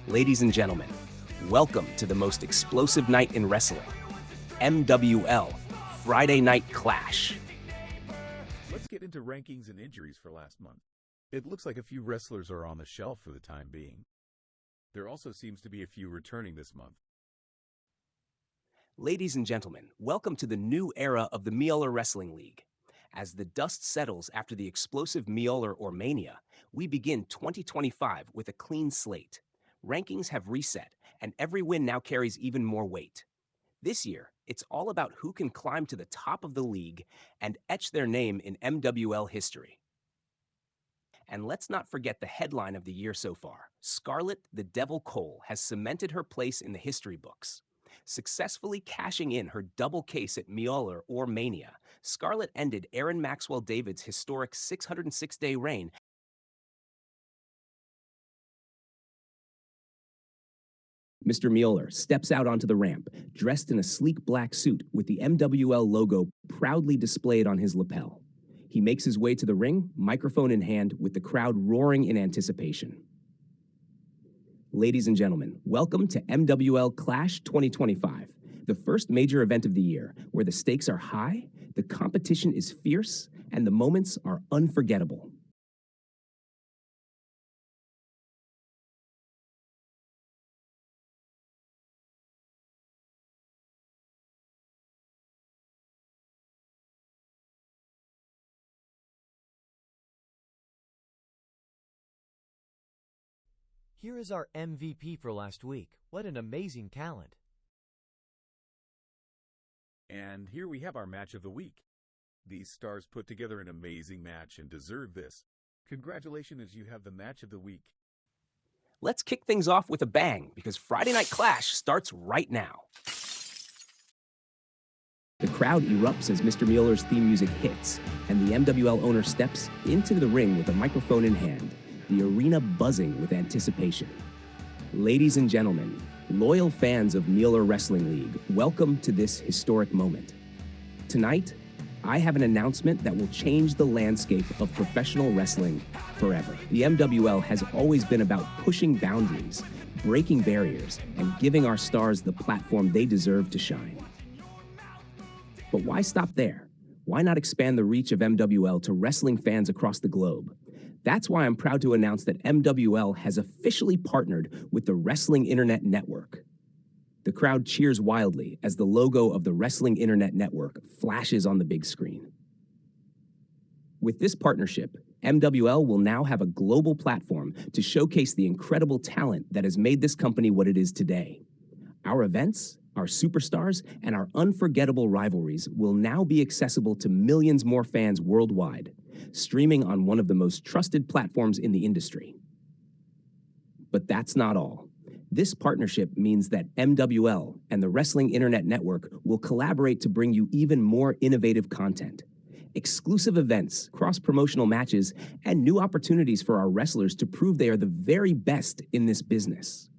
Ladies and gentlemen, welcome to the most explosive night in wrestling, MWL, Friday Night Clash. Let's get into rankings and injuries for last month. It looks like a few wrestlers are on the shelf for the time being. There also seems to be a few returning this month. Ladies and gentlemen, welcome to the new era of the MWL Wrestling League. As the dust settles after the explosive MWL or Mania, we begin 2025 with a clean slate. Rankings have reset, and every win now carries even more weight. This year, it's all about who can climb to the top of the league and etch their name in MWL history. And let's not forget the headline of the year so far. Scarlett the Devil Cole has cemented her place in the history books. Successfully cashing in her double case at MWL or Mania, Scarlett ended Aaron Maxwell David's historic 606-day reign. Mr. MWL steps out onto the ramp, dressed in a sleek black suit with the MWL logo proudly displayed on his lapel. He makes his way to the ring, microphone in hand, with the crowd roaring in anticipation. Ladies and gentlemen, welcome to MWL Clash 2025, the first major event of the year, where the stakes are high, the competition is fierce, and the moments are unforgettable. Here is our MVP for last week. What an amazing talent. And here we have our match of the week. These stars put together an amazing match and deserve this. Congratulations as you have the match of the week. Let's kick things off with a bang, because Friday Night Clash starts right now. The crowd erupts as Mr. MWL's theme music hits, and the MWL owner steps into the ring with a microphone in hand, the arena buzzing with anticipation. Ladies and gentlemen, loyal fans of MWL Wrestling League, welcome to this historic moment. Tonight, I have an announcement that will change the landscape of professional wrestling forever. The MWL has always been about pushing boundaries, breaking barriers, and giving our stars the platform they deserve to shine. But why stop there? Why not expand the reach of MWL to wrestling fans across the globe? That's why I'm proud to announce that MWL has officially partnered with the Wrestling Internet Network. The crowd cheers wildly as the logo of the Wrestling Internet Network flashes on the big screen. With this partnership, MWL will now have a global platform to showcase the incredible talent that has made this company what it is today. Our events, our superstars, and our unforgettable rivalries will now be accessible to millions more fans worldwide, streaming on one of the most trusted platforms in the industry. But that's not all. This partnership means that MWL and the Wrestling Internet Network will collaborate to bring you even more innovative content, exclusive events, cross-promotional matches, and new opportunities for our wrestlers to prove they are the very best in this business.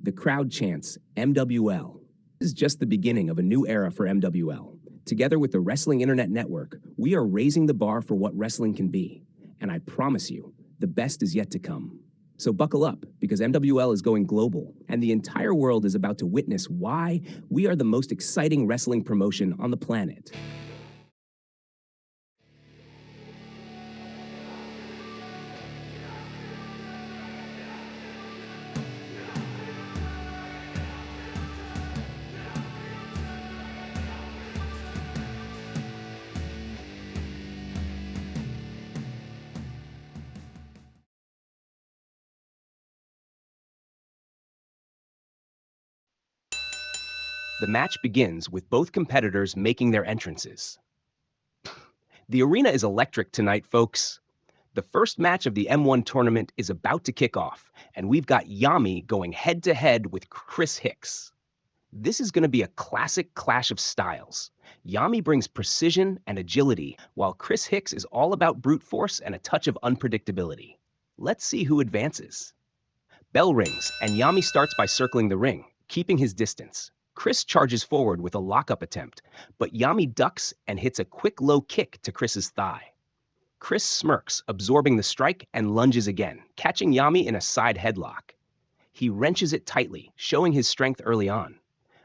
The crowd chants MWL. This is just the beginning of a new era for MWL. Together with the Wrestling Internet Network, we are raising the bar for what wrestling can be. And I promise you, the best is yet to come. So buckle up, because MWL is going global, and the entire world is about to witness why we are the most exciting wrestling promotion on the planet. The match begins with both competitors making their entrances. The arena is electric tonight, folks. The first match of the M1 tournament is about to kick off, and we've got Yami going head-to-head with Chris Hicks. This is going to be a classic clash of styles. Yami brings precision and agility, while Chris Hicks is all about brute force and a touch of unpredictability. Let's see who advances. Bell rings, and Yami starts by circling the ring, keeping his distance. Chris charges forward with a lockup attempt, but Yami ducks and hits a quick low kick to Chris's thigh. Chris smirks, absorbing the strike, and lunges again, catching Yami in a side headlock. He wrenches it tightly, showing his strength early on.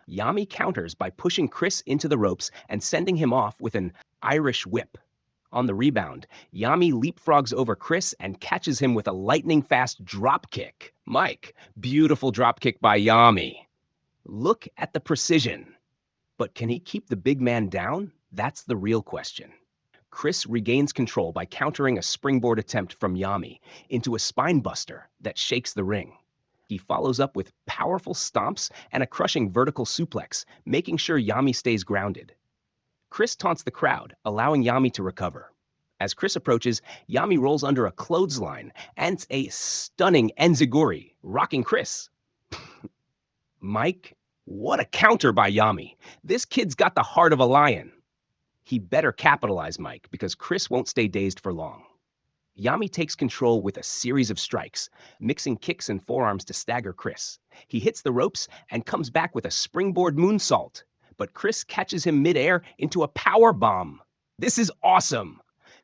Yami counters by pushing Chris into the ropes and sending him off with an Irish whip. On the rebound, Yami leapfrogs over Chris and catches him with a lightning-fast drop kick. Mike, beautiful drop kick by Yami. Look at the precision. But can he keep the big man down? That's the real question. Chris regains control by countering a springboard attempt from Yami into a spine buster that shakes the ring. He follows up with powerful stomps and a crushing vertical suplex, making sure Yami stays grounded. Chris taunts the crowd, allowing Yami to recover. As Chris approaches, Yami rolls under a clothesline and a stunning enziguri, rocking Chris. Mike, what a counter by Yami. This kid's got the heart of a lion. He better capitalize, Mike, because Chris won't stay dazed for long. Yami takes control with a series of strikes, mixing kicks and forearms to stagger Chris. He hits the ropes and comes back with a springboard moonsault, but Chris catches him midair into a power bomb. This is awesome!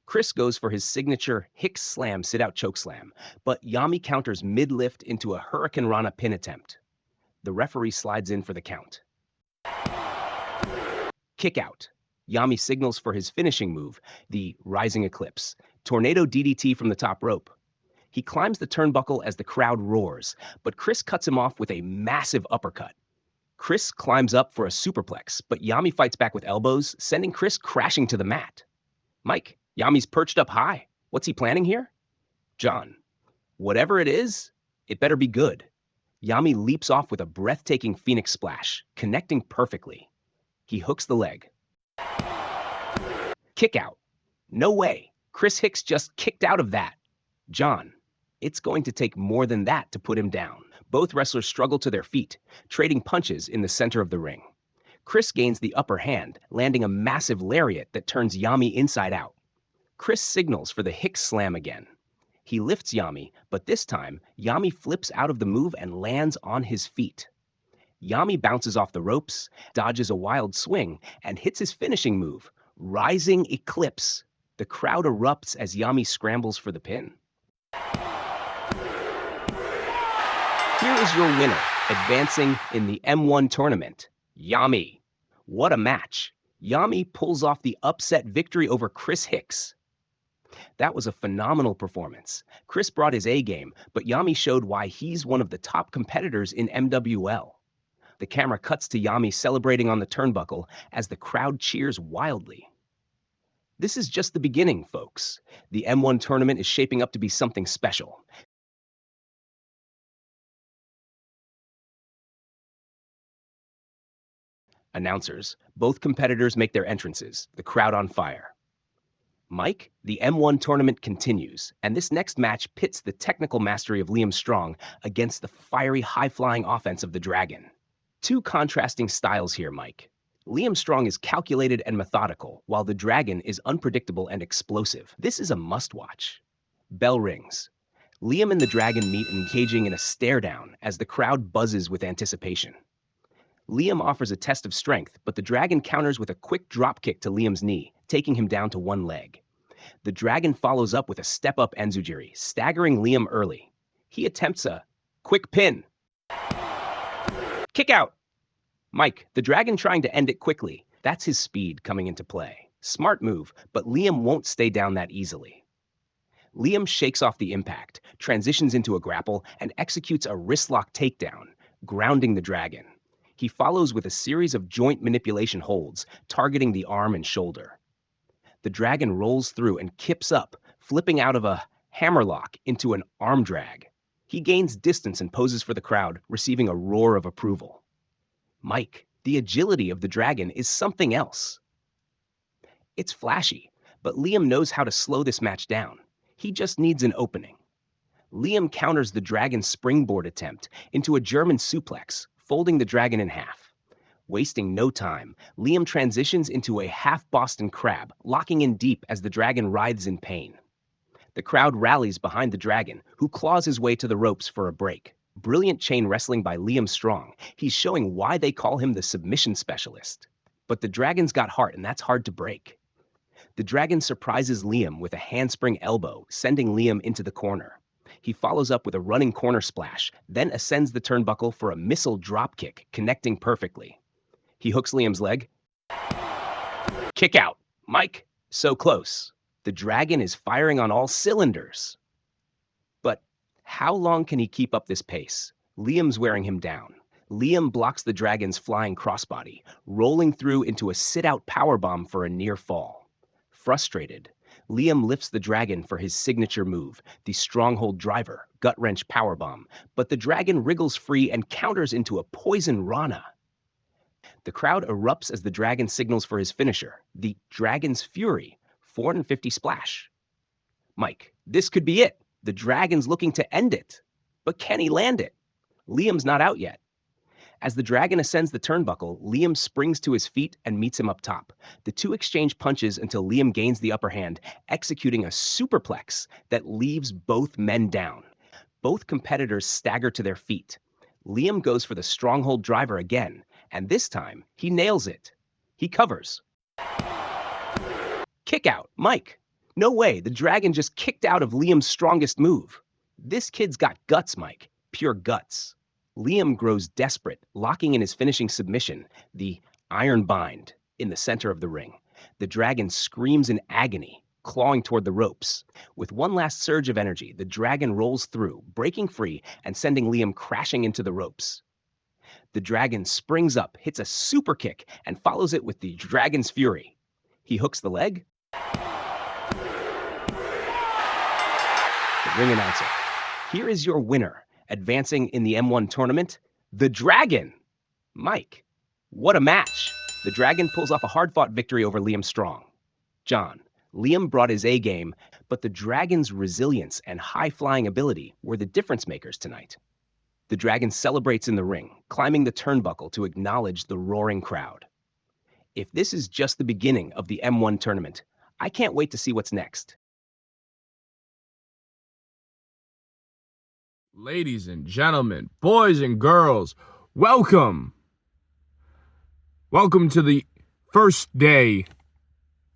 Chris goes for his signature Hicks Slam sit-out chokeslam, but Yami counters mid-lift into a Hurricane Rana pin attempt. The referee slides in for the count. Kick out. Yami signals for his finishing move, the Rising Eclipse, Tornado DDT from the top rope. He climbs the turnbuckle as the crowd roars, but Chris cuts him off with a massive uppercut. Chris climbs up for a superplex, but Yami fights back with elbows, sending Chris crashing to the mat. Mike, Yami's perched up high. What's he planning here? John, whatever it is, it better be good. Yami leaps off with a breathtaking Phoenix Splash, connecting perfectly. He hooks the leg. Kick out. No way. Chris Hicks just kicked out of that. John, it's going to take more than that to put him down. Both wrestlers struggle to their feet, trading punches in the center of the ring. Chris gains the upper hand, landing a massive lariat that turns Yami inside out. Chris signals for the Hicks Slam again. He lifts Yami, but this time, Yami flips out of the move and lands on his feet. Yami bounces off the ropes, dodges a wild swing, and hits his finishing move, Rising Eclipse. The crowd erupts as Yami scrambles for the pin. Here is your winner, advancing in the M1 tournament, Yami. What a match. Yami pulls off the upset victory over Chris Hicks. That was a phenomenal performance. Chris brought his A game, but Yami showed why he's one of the top competitors in MWL. The camera cuts to Yami celebrating on the turnbuckle as the crowd cheers wildly. This is just the beginning, folks. The M1 tournament is shaping up to be something special. Announcers, both competitors make their entrances, the crowd on fire. Mike, the M1 tournament continues, and this next match pits the technical mastery of Liam Strong against the fiery, high-flying offense of the Dragon. Two contrasting styles here, Mike. Liam Strong is calculated and methodical, while the Dragon is unpredictable and explosive. This is a must-watch. Bell rings. Liam and the Dragon meet engaging in a stare-down as the crowd buzzes with anticipation. Liam offers a test of strength, but the Dragon counters with a quick drop kick to Liam's knee, taking him down to one leg. The Dragon follows up with a step-up enziguri, staggering Liam early. He attempts a quick pin. Kick out. Mike, the Dragon trying to end it quickly. That's his speed coming into play. Smart move, but Liam won't stay down that easily. Liam shakes off the impact, transitions into a grapple, and executes a wristlock takedown, grounding the Dragon. He follows with a series of joint manipulation holds, targeting the arm and shoulder. The Dragon rolls through and kips up, flipping out of a hammerlock into an arm drag. He gains distance and poses for the crowd, receiving a roar of approval. Mike, the agility of the Dragon is something else. It's flashy, but Liam knows how to slow this match down. He just needs an opening. Liam counters the Dragon's springboard attempt into a German suplex, folding the Dragon in half. Wasting no time, Liam transitions into a half Boston Crab, locking in deep as the Dragon writhes in pain. The crowd rallies behind the Dragon, who claws his way to the ropes for a break. Brilliant chain wrestling by Liam Strong. He's showing why they call him the submission specialist. But the Dragon's got heart, and that's hard to break. The Dragon surprises Liam with a handspring elbow, sending Liam into the corner. He follows up with a running corner splash, then ascends the turnbuckle for a missile drop kick, connecting perfectly. He hooks Liam's leg. Kick out. Mike, so close. The Dragon is firing on all cylinders. But how long can he keep up this pace? Liam's wearing him down. Liam blocks the Dragon's flying crossbody, rolling through into a sit-out powerbomb for a near fall. Frustrated, Liam lifts the Dragon for his signature move, the stronghold driver, gut-wrench powerbomb, but the Dragon wriggles free and counters into a poison Rana. The crowd erupts as the Dragon signals for his finisher, the Dragon's Fury, 450 splash. Mike, this could be it. The Dragon's looking to end it. But can he land it? Liam's not out yet. As the Dragon ascends the turnbuckle, Liam springs to his feet and meets him up top. The two exchange punches until Liam gains the upper hand, executing a superplex that leaves both men down. Both competitors stagger to their feet. Liam goes for the stronghold driver again, and this time he nails it. He covers. Kick out, Mike. No way, the Dragon just kicked out of Liam's strongest move. This kid's got guts, Mike. Pure guts. Liam grows desperate, locking in his finishing submission, the iron bind, in the center of the ring. The Dragon screams in agony, clawing toward the ropes. With one last surge of energy, the Dragon rolls through, breaking free and sending Liam crashing into the ropes. The Dragon springs up, hits a super kick, and follows it with the Dragon's Fury. He hooks the leg. The ring announcer. Here is your winner. Advancing in the M1 tournament, the Dragon. Mike, what a match. The Dragon pulls off a hard-fought victory over Liam Strong. John, Liam brought his A game, but the Dragon's resilience and high-flying ability were the difference makers tonight. The Dragon celebrates in the ring, climbing the turnbuckle to acknowledge the roaring crowd. If this is just the beginning of the M1 tournament, I can't wait to see what's next. Ladies and gentlemen, boys and girls, welcome. Welcome to the first day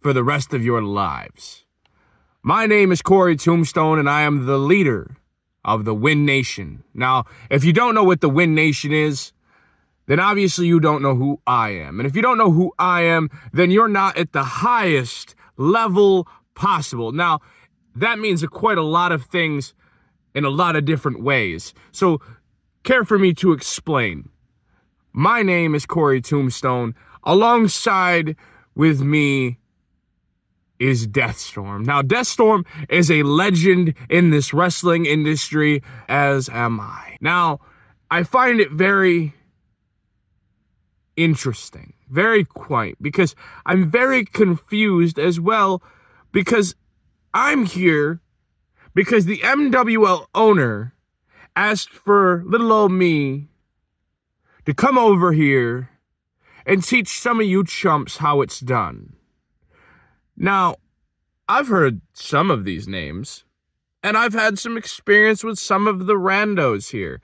for the rest of your lives. My name is Corey Tombstone, and I am the leader of the Win Nation. Now, if you don't know what the Win Nation is, then obviously you don't know who I am. And if you don't know who I am, then you're not at the highest level possible. Now, that means quite a lot of things in a lot of different ways. So, care for me to explain. My name is Corey Tombstone. Alongside with me is Deathstorm. Now, Deathstorm is a legend in this wrestling industry, as am I. Now, I find it very interesting, very quaint, because I'm very confused as well, because I'm here because the MWL owner asked for little old me to come over here and teach some of you chumps how it's done. Now, I've heard some of these names, and I've had some experience with some of the randos here.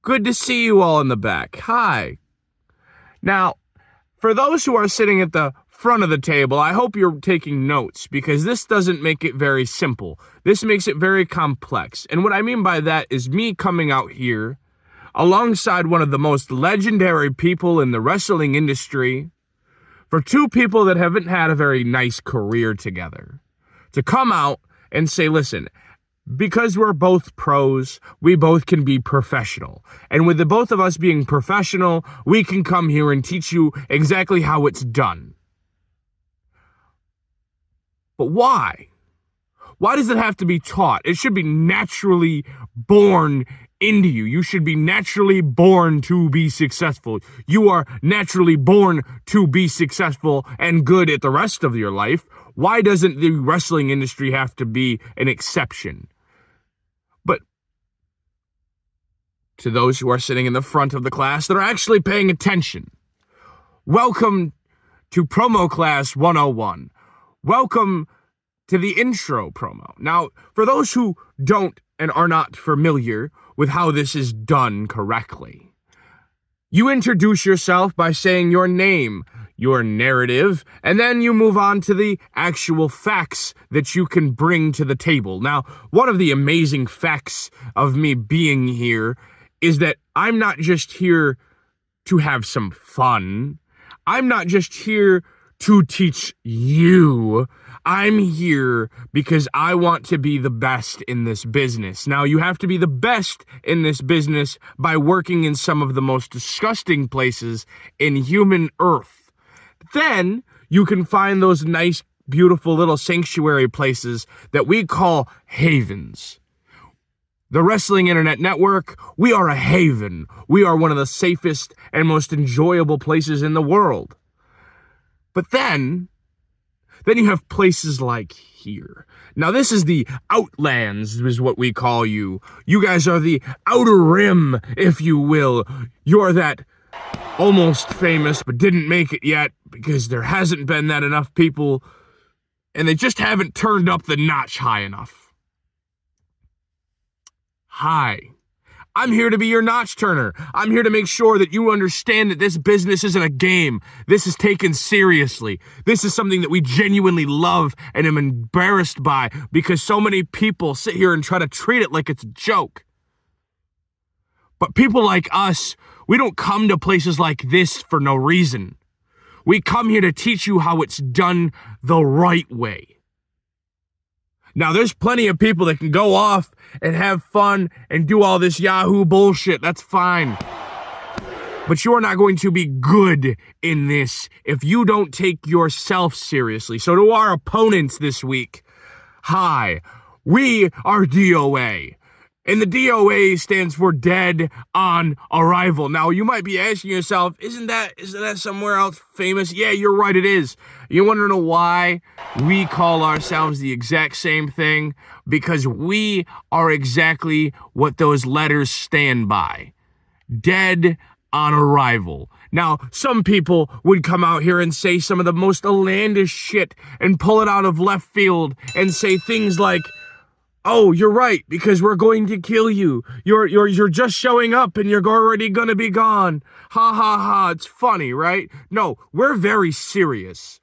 Good to see you all in the back. Hi. Now, for those who are sitting at the front of the table, I hope you're taking notes, because this doesn't make it very simple. This makes it very complex. And what I mean by that is me coming out here alongside one of the most legendary people in the wrestling industry, for two people that haven't had a very nice career together, to come out and say, listen, because we're both pros, we both can be professional. And with the both of us being professional, we can come here and teach you exactly how it's done. But why? Why does it have to be taught? It should be naturally born into you. You should be naturally born to be successful. You are naturally born to be successful and good at the rest of your life. Why doesn't the wrestling industry have to be an exception? But to those who are sitting in the front of the class that are actually paying attention, welcome to Promo Class 101. Welcome to the intro promo. Now, for those who don't and are not familiar with how this is done correctly, you introduce yourself by saying your name, your narrative, and then you move on to the actual facts that you can bring to the table. Now, one of the amazing facts of me being here is that I'm not just here to have some fun. I'm not just here to teach you. I'm here because I want to be the best in this business. Now, you have to be the best in this business by working in some of the most disgusting places in human earth. Then you can find those nice, beautiful little sanctuary places that we call havens. The Wrestling Internet Network, we are a haven. We are one of the safest and most enjoyable places in the world. But then you have places like here. Now, this is the Outlands, is what we call you. You guys are the Outer Rim, if you will. You're that almost famous but didn't make it yet because there hasn't been that enough people, and they just haven't turned up the notch high enough. Hi. I'm here to be your notch turner. I'm here to make sure that you understand that this business isn't a game. This is taken seriously. This is something that we genuinely love and am embarrassed by because so many people sit here and try to treat it like it's a joke. But people like us, we don't come to places like this for no reason. We come here to teach you how it's done the right way. Now, there's plenty of people that can go off and have fun and do all this Yahoo bullshit. That's fine. But you're not going to be good in this if you don't take yourself seriously. So to our opponents this week, hi, we are DOA. And the DOA stands for Dead on Arrival. Now, you might be asking yourself, isn't that somewhere else famous? Yeah, you're right, it is. You want to know why we call ourselves the exact same thing? Because we are exactly what those letters stand by. Dead on Arrival. Now, some people would come out here and say some of the most outlandish shit and pull it out of left field and say things like, oh, you're right, because we're going to kill you. You're just showing up and you're already gonna be gone. Ha ha ha, it's funny, right? No, we're very serious.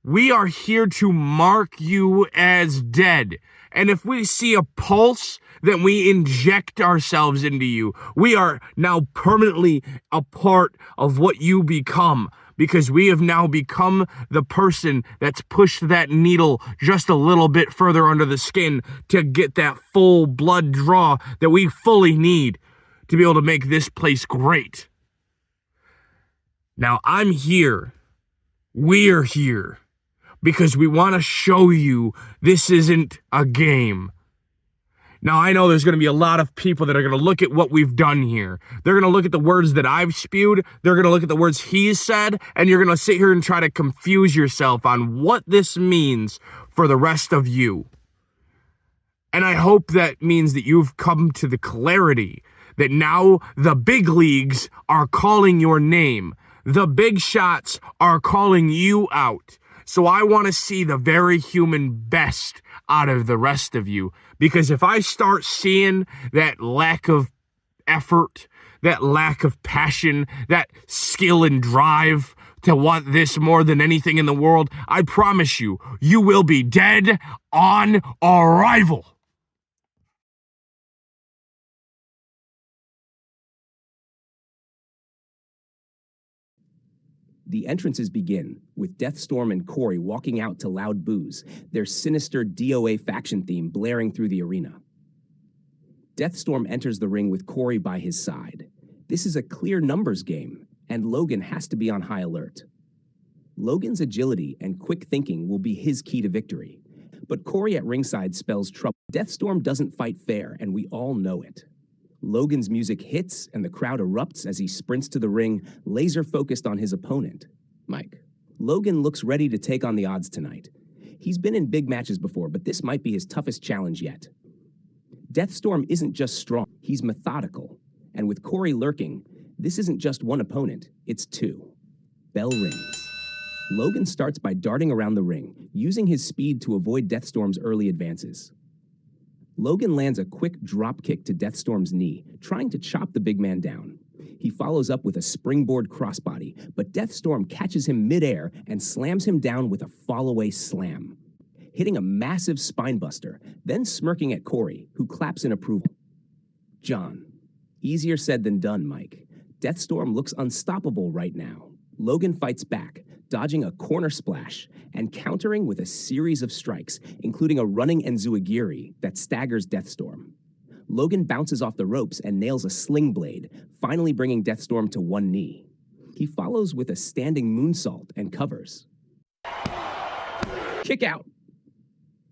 We are here to mark you as dead. And if we see a pulse, then we inject ourselves into you. We are now permanently a part of what you become. Because we have now become the person that's pushed that needle just a little bit further under the skin to get that full blood draw that we fully need to be able to make this place great. Now, I'm here. We're here. Because we want to show you this isn't a game. Now, I know there's going to be a lot of people that are going to look at what we've done here. They're going to look at the words that I've spewed. They're going to look at the words he's said. And you're going to sit here and try to confuse yourself on what this means for the rest of you. And I hope that means that you've come to the clarity that now the big leagues are calling your name. The big shots are calling you out. So I want to see the very human best out of the rest of you. Because if I start seeing that lack of effort, that lack of passion, that skill and drive to want this more than anything in the world, I promise you, you will be dead on arrival. The entrances begin, with Deathstorm and Corey walking out to loud boos, their sinister DOA faction theme blaring through the arena. Deathstorm enters the ring with Corey by his side. This is a clear numbers game, and Logan has to be on high alert. Logan's agility and quick thinking will be his key to victory, but Corey at ringside spells trouble. Deathstorm doesn't fight fair, and we all know it. Logan's music hits, and the crowd erupts as he sprints to the ring, laser-focused on his opponent, Mike. Logan looks ready to take on the odds tonight. He's been in big matches before, but this might be his toughest challenge yet. Deathstorm isn't just strong, he's methodical. And with Corey lurking, this isn't just one opponent, it's two. Bell rings. Logan starts by darting around the ring, using his speed to avoid Deathstorm's early advances. Logan lands a quick drop kick to Deathstorm's knee, trying to chop the big man down. He follows up with a springboard crossbody, but Deathstorm catches him midair and slams him down with a fall-away slam, hitting a massive spinebuster, then smirking at Corey, who claps in approval. John. Easier said than done, Mike. Deathstorm looks unstoppable right now. Logan fights back, dodging a corner splash and countering with a series of strikes, including a running enziguri that staggers Deathstorm. Logan bounces off the ropes and nails a sling blade, finally bringing Deathstorm to one knee. He follows with a standing moonsault and covers. Kick out!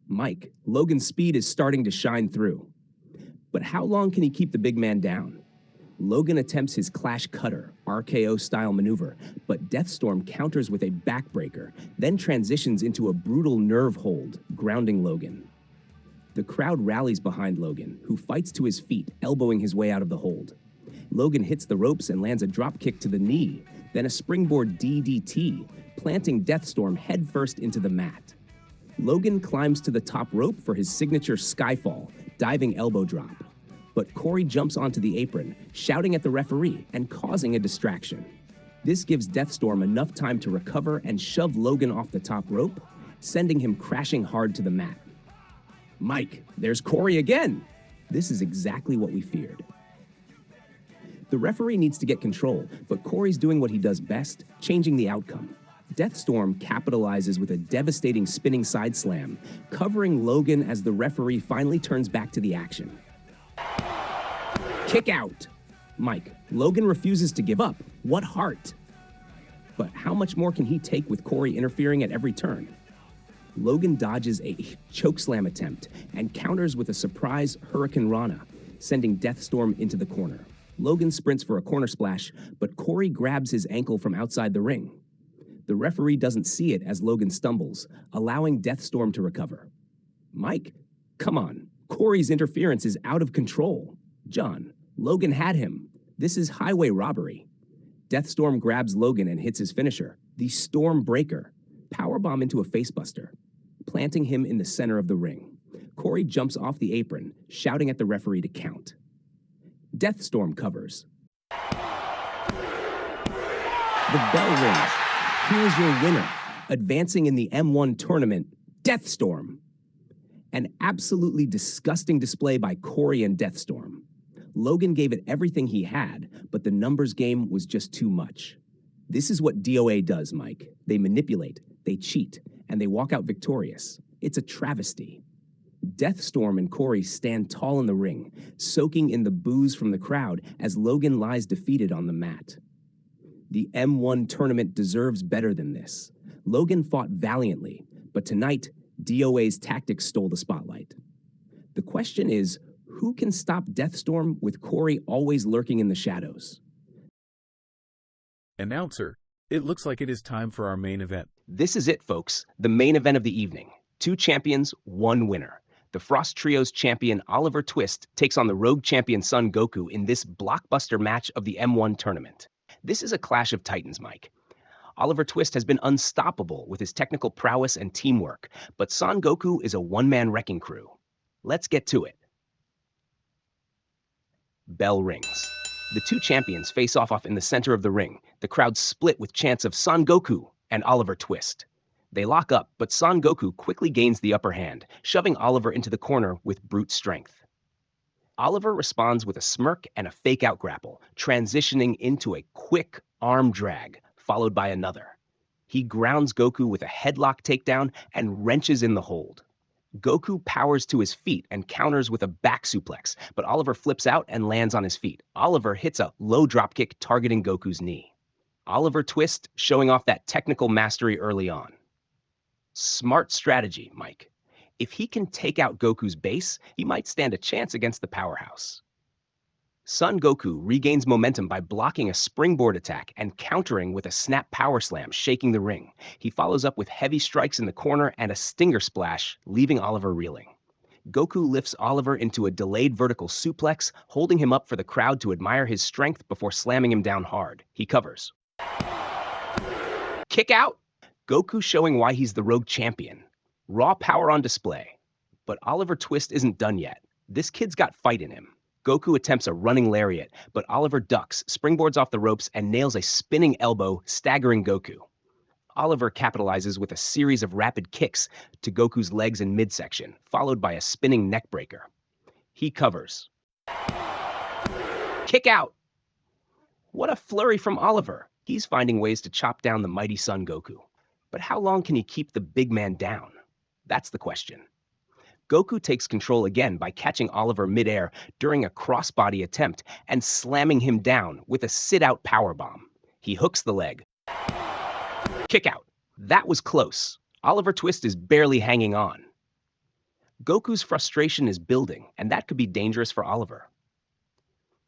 Mike, Logan's speed is starting to shine through. But how long can he keep the big man down? Logan attempts his Clash Cutter, RKO-style maneuver, but Deathstorm counters with a backbreaker, then transitions into a brutal nerve hold, grounding Logan. The crowd rallies behind Logan, who fights to his feet, elbowing his way out of the hold. Logan hits the ropes and lands a drop kick to the knee, then a springboard DDT, planting Deathstorm headfirst into the mat. Logan climbs to the top rope for his signature Skyfall, diving elbow drop. But Corey jumps onto the apron, shouting at the referee and causing a distraction. This gives Deathstorm enough time to recover and shove Logan off the top rope, sending him crashing hard to the mat. Mike, there's Corey again! This is exactly what we feared. The referee needs to get control, but Corey's doing what he does best, changing the outcome. Deathstorm capitalizes with a devastating spinning side slam, covering Logan as the referee finally turns back to the action. Kick out! Mike, Logan refuses to give up. What heart! But how much more can he take with Corey interfering at every turn? Logan dodges a chokeslam attempt and counters with a surprise Hurricane Rana, sending Deathstorm into the corner. Logan sprints for a corner splash, but Corey grabs his ankle from outside the ring. The referee doesn't see it as Logan stumbles, allowing Deathstorm to recover. Mike, come on. Corey's interference is out of control. John, Logan had him. This is highway robbery. Deathstorm grabs Logan and hits his finisher, the Storm Breaker, powerbomb into a facebuster, planting him in the center of the ring. Corey jumps off the apron, shouting at the referee to count. Deathstorm covers. The bell rings. Here's your winner, advancing in the M1 tournament, Deathstorm. An absolutely disgusting display by Corey and Deathstorm. Logan gave it everything he had, but the numbers game was just too much. This is what DOA does, Mike. They manipulate, they cheat, and they walk out victorious. It's a travesty. Deathstorm and Corey stand tall in the ring, soaking in the boos from the crowd as Logan lies defeated on the mat. The M1 tournament deserves better than this. Logan fought valiantly, but tonight, DOA's tactics stole the spotlight. The question is, who can stop Deathstorm with Corey always lurking in the shadows? Announcer, it looks like it is time for our main event. This is it, folks. The main event of the evening. 2 champions, 1 winner. The Frost Trio's champion Oliver Twist takes on the Rogue champion Son Goku in this blockbuster match of the M1 tournament. This is a clash of titans, Mike. Oliver Twist has been unstoppable with his technical prowess and teamwork, but Son Goku is a one-man wrecking crew. Let's get to it. Bell rings. The 2 champions face off in the center of the ring. The crowd split with chants of Son Goku and Oliver Twist. They lock up, but Son Goku quickly gains the upper hand, shoving Oliver into the corner with brute strength. Oliver responds with a smirk and a fake-out grapple, transitioning into a quick arm drag, followed by another. He grounds Goku with a headlock takedown and wrenches in the hold. Goku powers to his feet and counters with a back suplex, but Oliver flips out and lands on his feet. Oliver hits a low dropkick targeting Goku's knee. Oliver Twist showing off that technical mastery early on. Smart strategy, Mike. If he can take out Goku's base, he might stand a chance against the powerhouse. Son Goku regains momentum by blocking a springboard attack and countering with a snap power slam, shaking the ring. He follows up with heavy strikes in the corner and a stinger splash, leaving Oliver reeling. Goku lifts Oliver into a delayed vertical suplex, holding him up for the crowd to admire his strength before slamming him down hard. He covers. Kick out! Goku showing why he's the Rogue champion. Raw power on display. But Oliver Twist isn't done yet. This kid's got fight in him. Goku attempts a running lariat, but Oliver ducks, springboards off the ropes, and nails a spinning elbow, staggering Goku. Oliver capitalizes with a series of rapid kicks to Goku's legs and midsection, followed by a spinning neckbreaker. He covers. Kick out! What a flurry from Oliver! He's finding ways to chop down the mighty Son Goku. But how long can he keep the big man down? That's the question. Goku takes control again by catching Oliver midair during a crossbody attempt and slamming him down with a sit-out powerbomb. He hooks the leg. Kick out. That was close. Oliver Twist is barely hanging on. Goku's frustration is building, and that could be dangerous for Oliver.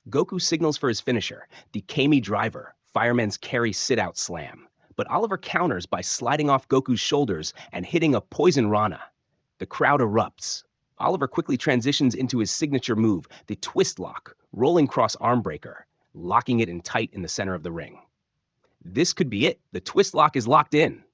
Goku signals for his finisher, the Kami Driver, Fireman's Carry sit-out slam. But Oliver counters by sliding off Goku's shoulders and hitting a Poison Rana. The crowd erupts. Oliver quickly transitions into his signature move, the Twist Lock, rolling cross arm breaker, locking it in tight in the center of the ring. This could be it. The Twist Lock is locked in.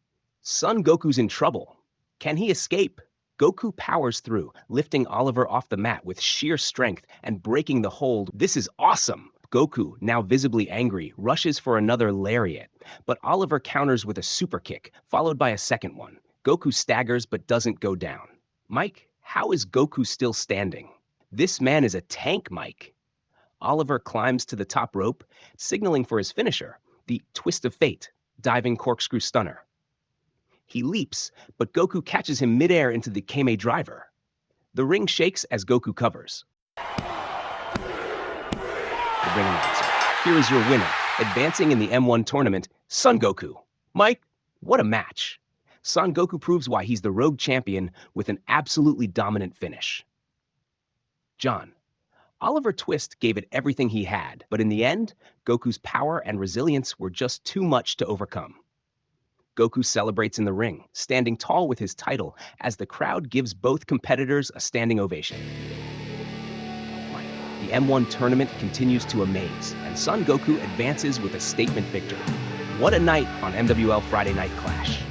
Son Goku's in trouble. Can he escape? Goku powers through, lifting Oliver off the mat with sheer strength and breaking the hold. This is awesome! Goku, now visibly angry, rushes for another lariat, but Oliver counters with a super kick, followed by a second one. Goku staggers but doesn't go down. Mike, how is Goku still standing? This man is a tank, Mike. Oliver climbs to the top rope, signaling for his finisher, the Twist of Fate, diving corkscrew stunner. He leaps, but Goku catches him midair into the Kame Driver. The ring shakes as Goku covers. The ring announcer. Here is your winner, advancing in the M1 tournament, Son Goku. Mike, what a match. Son Goku proves why he's the rogue champion with an absolutely dominant finish. John, Oliver Twist gave it everything he had, but in the end, Goku's power and resilience were just too much to overcome. Goku celebrates in the ring, standing tall with his title as the crowd gives both competitors a standing ovation. The M1 tournament continues to amaze, and Son Goku advances with a statement victory. What a night on MWL Friday Night Clash.